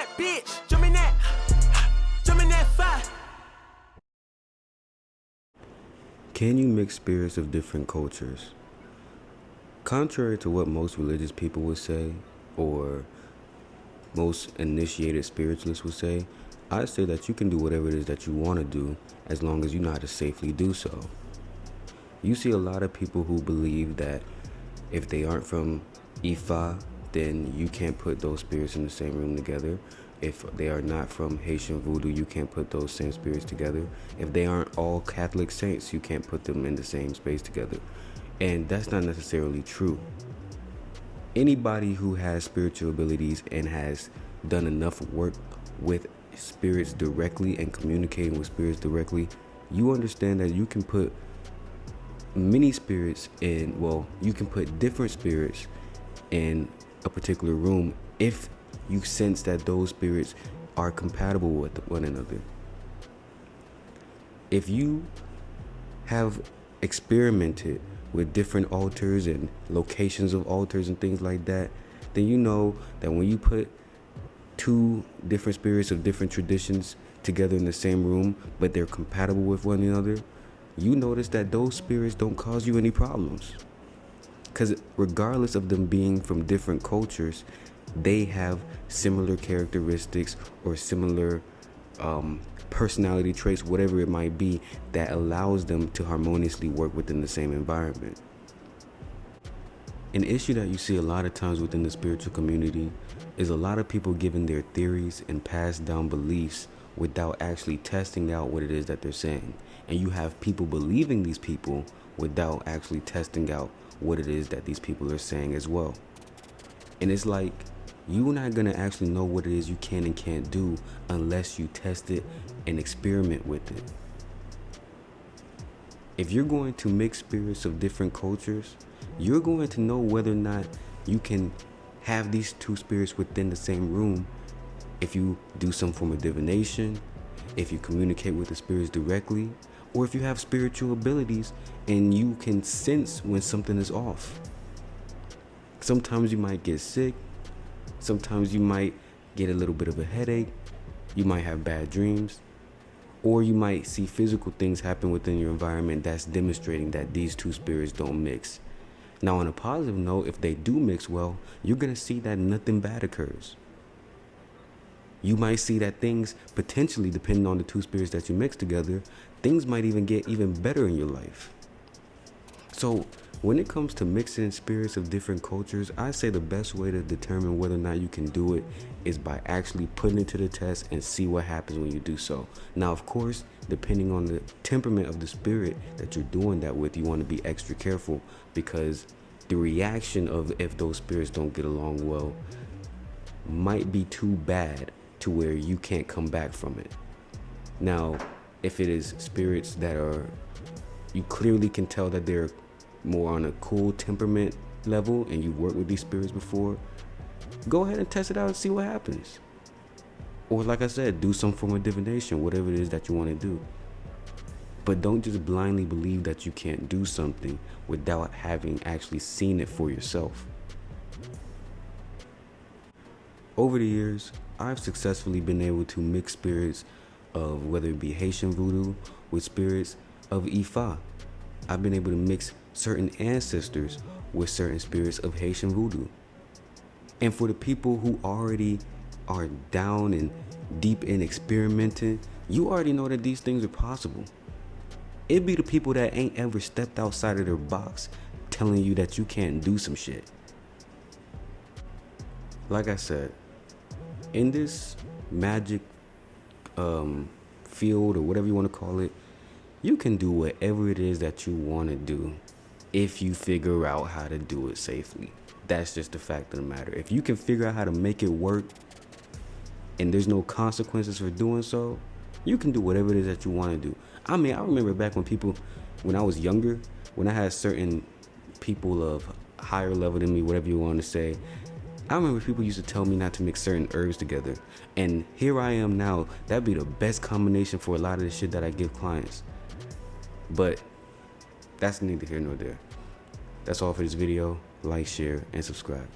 that bitch. Jump in that fire. Can you mix spirits of different cultures? Contrary to what most religious people would say, or most initiated spiritualists would say, I say that you can do whatever it is that you want to do as long as you know how to safely do so. You see a lot of people who believe that if they aren't from Ifa, then you can't put those spirits in the same room together. If they are not from Haitian voodoo, you can't put those same spirits together. If they aren't all Catholic saints, you can't put them in the same space together. And that's not necessarily true. Anybody who has spiritual abilities and has done enough work with spirits directly and communicating with spirits directly, you understand that you can put many spirits in, well, you can put different spirits in a particular room if you sense that those spirits are compatible with one another. If you have experimented with different altars and locations of altars and things like that, then you know that when you put two different spirits of different traditions together in the same room, but they're compatible with one another, you notice that those spirits don't cause you any problems. Because regardless of them being from different cultures, they have similar characteristics or similar personality traits, whatever it might be, that allows them to harmoniously work within the same environment. An issue that you see a lot of times within the spiritual community is a lot of people giving their theories and passed down beliefs without actually testing out what it is that they're saying. And you have people believing these people without actually testing out what it is that these people are saying as well. And it's like, you're not going to actually know what it is you can and can't do unless you test it and experiment with it. If you're going to mix spirits of different cultures, you're going to know whether or not you can have these two spirits within the same room if you do some form of divination, if you communicate with the spirits directly, or if you have spiritual abilities and you can sense when something is off. Sometimes you might get sick. Sometimes you might get a little bit of a headache. You might have bad dreams. Or you might see physical things happen within your environment that's demonstrating that these two spirits don't mix. Now, on a positive note, if they do mix well, you're going to see that nothing bad occurs. You might see that things potentially, depending on the two spirits that you mix together, things might even get even better in your life. So when it comes to mixing spirits of different cultures, I say the best way to determine whether or not you can do it is by actually putting it to the test and see what happens when you do so. Now, of course, depending on the temperament of the spirit that you're doing that with, you want to be extra careful, because the reaction of if those spirits don't get along well might be too bad to where you can't come back from it. Now, if it is spirits that are, you clearly can tell that they're more on a cool temperament level and you've worked with these spirits before, go ahead and test it out and see what happens. Or like I said, do some form of divination, whatever it is that you want to do. But don't just blindly believe that you can't do something without having actually seen it for yourself. Over the years, I've successfully been able to mix spirits of whether it be Haitian voodoo with spirits of Ifa. I've been able to mix certain ancestors with certain spirits of Haitian voodoo. And for the people who already are down and deep in experimenting, you already know that these things are possible. It'd be the people that ain't ever stepped outside of their box telling you that you can't do some shit. Like I said, in this magic field or whatever you want to call it, you can do whatever it is that you want to do if you figure out how to do it safely. That's just the fact of the matter. If you can figure out how to make it work and there's no consequences for doing so, you can do whatever it is that you want to do. I mean, I remember back when I was younger, when I had certain people of higher level than me, whatever you want to say, I remember people used to tell me not to mix certain herbs together. And here I am now. That'd be the best combination for a lot of the shit that I give clients. But that's neither here nor there. That's all for this video. Like, share, and subscribe.